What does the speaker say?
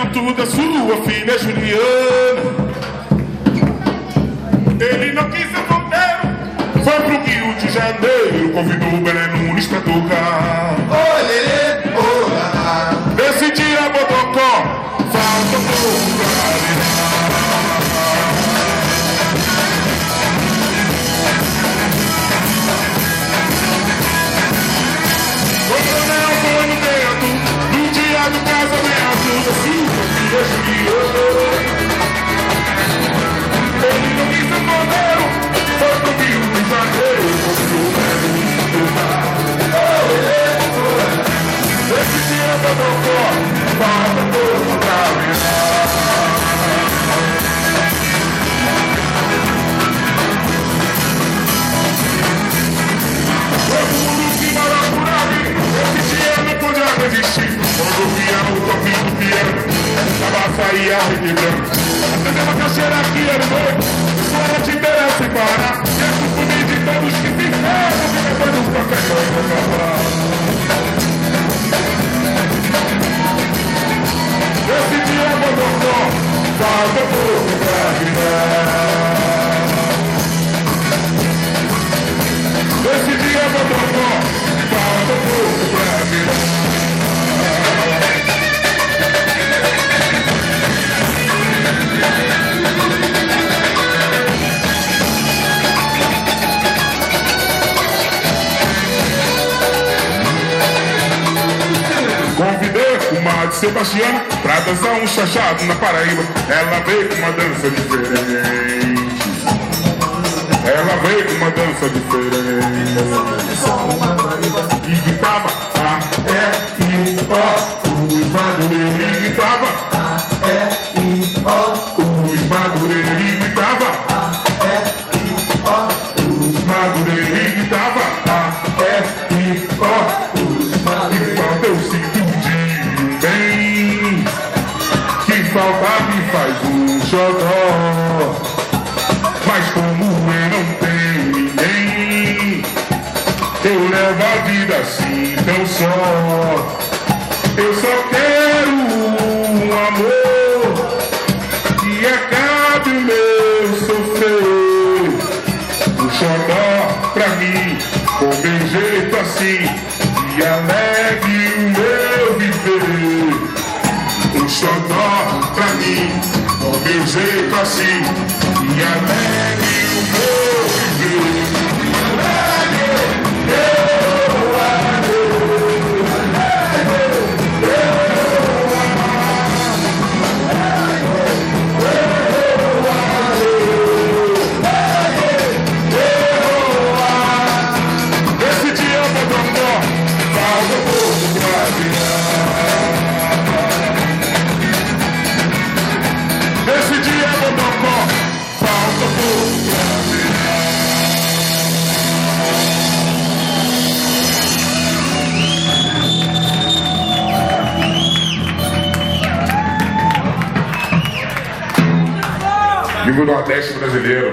casamento da sua filha Juliana. Ele não quis ser solteiro, foi pro Rio de Janeiro, convidou o Belé Nunes pra tocar. Olê, olá. Nesse dia Bodocó, falta pouco pra virar. Coronel foi no dentro, no dia do casamento da sua filha Juliana. Ele não quis ser solteiro, foi pro Rio de Janeiro, convidou o Belé Nunes pra tocar. Esse dia Bodocó, falta pouco pra virar. Todo mundo que mora por ali, esse dia não podia resistir. Quando via o toquinho do piano, tava saía requebrando. Acendeu uma caixeira aqui, irmão, só ela te interessa sem parar. E é comida de todos que se ferram, que depois do café eu vou acabar. Esse dia Bodocó, falta pouco pra virar. Esse dia Bodocó, falta pouco pra virar. Convidei o Madre Sebastiano pra dançar um chachado na Paraíba. Ela veio com uma dança diferente. Ela veio com uma dança diferente. E gritava A, E, I, O, os Madureira. E gritava A, E, I, O, os Madureira. E gritava A, E, I, O, os Madureira. E gritava A, E, I, O, os Madureira. E falta eu sinto de bem. Que falta me faz um xodó. Mas como eu não tenho ninguém, eu levo a vida assim tão só. Eu só quero um amor que acabe o meu sofrer. Um xodó pra mim, com meu jeito assim, e alegre o meu viver. Um xodó pra mim, com meu jeito assim, e alegre o meu viver. Esse dia Bodocó, falta pouco pra virar. Esse dia Bodocó, falta pouco pra virar. Língua do Nordeste brasileiro.